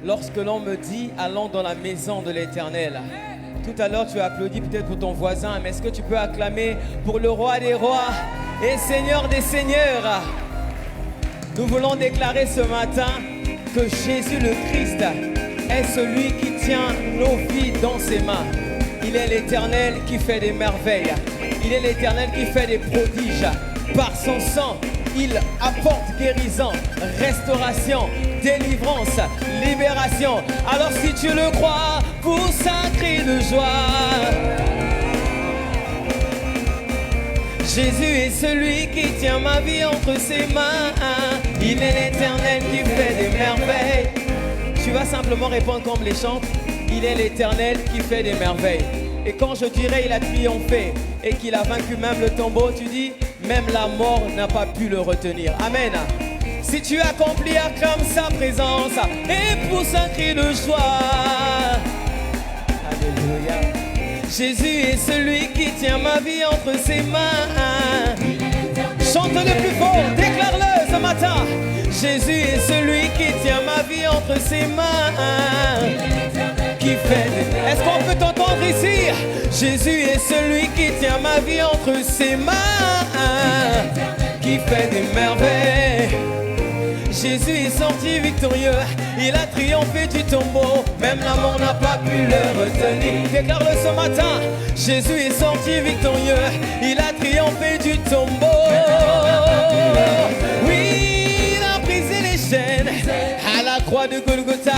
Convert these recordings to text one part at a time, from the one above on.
lorsque l'on me dit allons dans la maison de l'Éternel. Tout à l'heure tu as applaudi peut-être pour ton voisin, mais est-ce que tu peux acclamer pour le roi des rois et Seigneur des seigneurs? Nous voulons déclarer ce matin que Jésus le Christ est celui qui tient nos vies dans ses mains. Il est l'Éternel qui fait des merveilles. Il est l'Éternel qui fait des prodiges. Par son sang, il apporte guérison, restauration, délivrance, libération. Alors si tu le crois, pousse un cri de joie. Jésus est celui qui tient ma vie entre ses mains. Il est l'Éternel qui fait des merveilles. Tu vas simplement répondre comme les chantes. Il est l'Éternel qui fait des merveilles. Et quand je dirais il a triomphé et qu'il a vaincu même le tombeau, tu dis même la mort n'a pas pu le retenir. Amen. Si tu accomplis, acclame sa présence et pousse un cri de joie. Alléluia. Jésus est celui qui tient ma vie entre ses mains. Chante-le plus fort, déclare-le ce matin. Jésus est celui qui tient ma vie entre ses mains. Qui fait. Est-ce qu'on peut t'entendre ici? Jésus est celui qui tient ma vie entre ses mains. Qui fait des merveilles. Jésus est sorti victorieux, il a triomphé du tombeau, même la mort n'a pas pu le retenir. Déclare-le ce matin, Jésus est sorti victorieux, il a triomphé du tombeau. Oui, il a brisé les chaînes à la croix de Golgotha,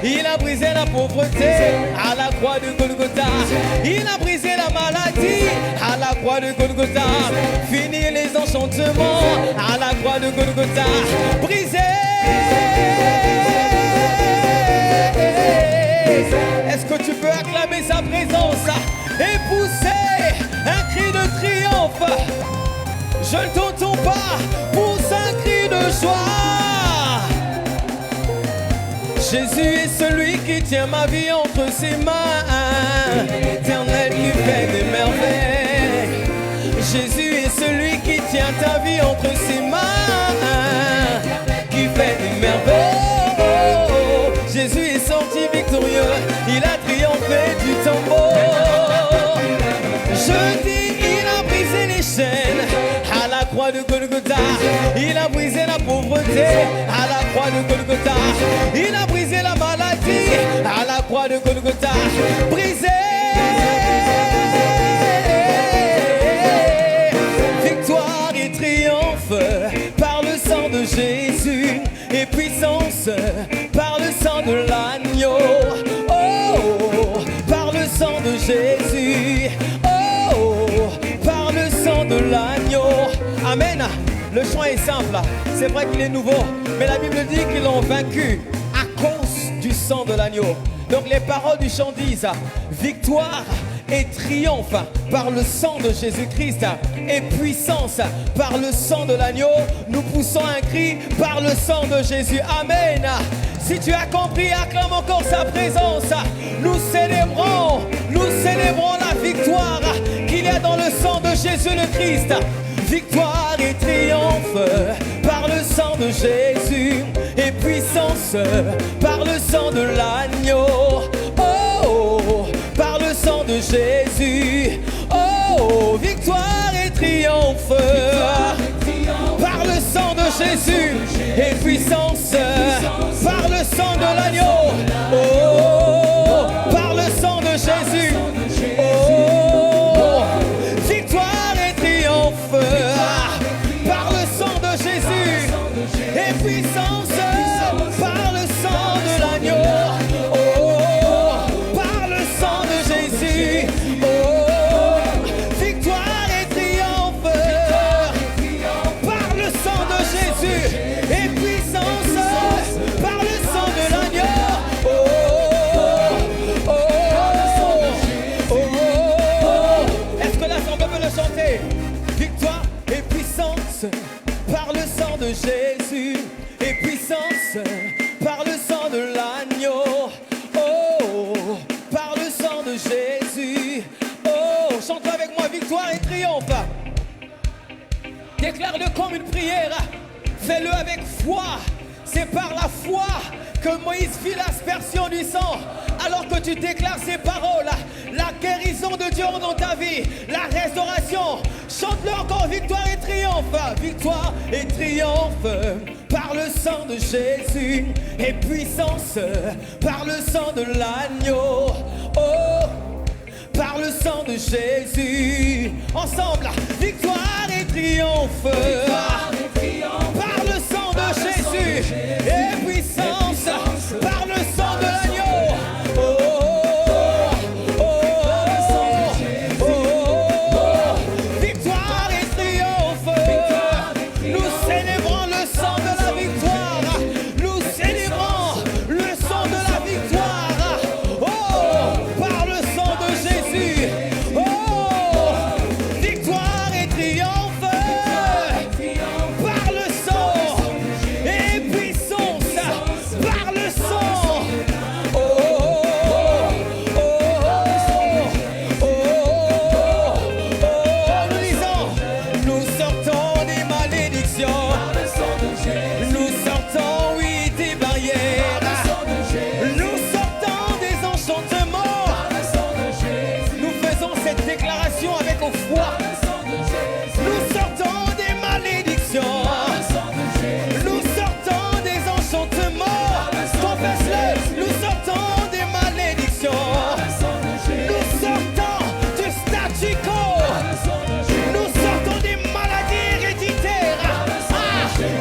il a brisé la pauvreté à la croix de Golgotha, il a brisé la maladie à la croix de Golgotha, fini les enchantements à la croix de Golgotha, brisé. Est-ce que tu peux acclamer sa présence et pousser un cri de triomphe? Je ne t'entends pas, pousse un cri de joie. Jésus est celui qui tient ma vie entre ses mains, l'Éternel qui fait des merveilles. Jésus est celui qui tient ta vie entre ses mains, qui fait des merveilles. Jésus est sorti victorieux, il a triomphé du tombeau. Je dis, il a brisé les chaînes à la croix de Golgotha, il a brisé la pauvreté à la croix de Golgotha, il a brisé la maladie à la croix de Golgotha, brisé. Victoire et triomphe par le sang de Jésus et puissance par le sang de l'agneau. Oh, par le sang de Jésus. Oh, par le sang de l'agneau. Amen. Le chant est simple, c'est vrai qu'il est nouveau, mais la Bible dit qu'ils l'ont vaincu à cause du sang de l'agneau. Donc les paroles du chant disent victoire et triomphe par le sang de Jésus-Christ et puissance par le sang de l'agneau. Nous poussons un cri par le sang de Jésus. Amen. Si tu as compris, acclame encore sa présence. Nous célébrons la victoire qu'il y a dans le sang de Jésus le Christ. Victoire et triomphe par le sang de Jésus et puissance par le sang de l'agneau. Oh, par le sang de Jésus. Oh, victoire et triomphe par le sang de Jésus et puissance par le sang de l'agneau. Oh, par le sang de Jésus. Oh, victoire et triomphe par le sang de Jésus et puissance par le sang de l'agneau. Par le sang de Jésus et puissance par le sang de l'agneau. Oh, par le sang de Jésus. Oh, chante avec moi, victoire et triomphe. Déclare-le comme une prière. Fais-le avec foi. C'est par la foi que Moïse fit l'aspersion du sang, alors que tu déclares ces paroles, la guérison de Dieu dans ta vie, la restauration, chante-le encore, victoire et triomphe, victoire et triomphe, par le sang de Jésus, et puissance, par le sang de l'agneau, oh, par le sang de Jésus, ensemble, victoire et triomphe, par le sang de Jésus, et puissance, par le sang de l'agneau, oh, oh, oh, oh, oh, victoire et triomphe, nous célébrons le sang de la victoire, nous célébrons le sang de la victoire, oh, par le sang de Jésus, oh, victoire et triomphe, par le sang, et puissance, par le sang, oh, oh, oh, oh, oh, oh, nous disons, nous sortons des malédictions, nous sortons, oui, des barrières, nous sortons des enchantements, nous faisons cette déclaration avec foi, nous sortons des malédictions, nous sortons des enchantements, confesse-le, nous sortons des malédictions, nous sortons du statu quo, nous sortons des maladies héréditaires,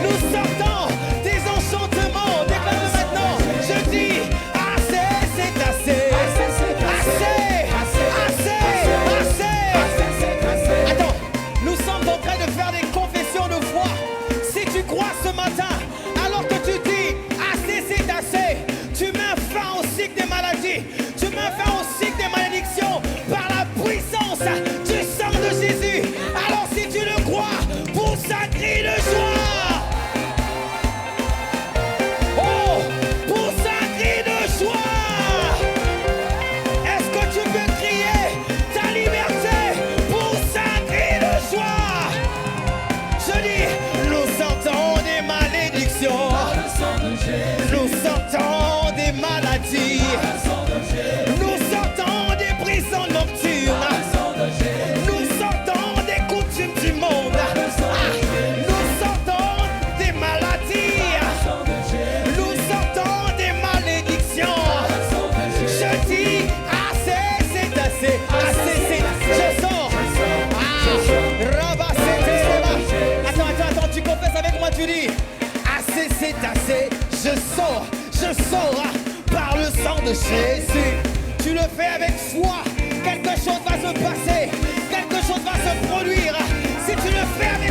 nous sortons des enchantements, déclare maintenant, je dis, assez, c'est assez, assez, assez. Attends, nous sommes en train de faire des confessions de foi. Si tu crois ce matin, alors que tu dis assez c'est assez, tu mets fin au cycle des maladies, tu mets fin au cycle des malédictions par la puissance du sang de Jésus. Alors si tu le crois, pousse un cri de joie. Oh, pousse un cri de joie. Est-ce que tu peux crier ta liberté? Pousse un cri de joie. Je dis, nous sortons des malédictions, nous sortons des maladies, nous sortons des prisons nocturnes, nous sortons des coutumes du monde, nous sortons des maladies, nous sortons des malédictions. Je dis, assez, c'est assez, assez, c'est, je sors. Rabat, c'était, attends, tu confesses avec moi, tu dis, assez, c'est assez, je sors, par le sang de Jésus. Tu le fais avec foi, quelque chose va se passer, quelque chose va se produire. Si tu le fais avec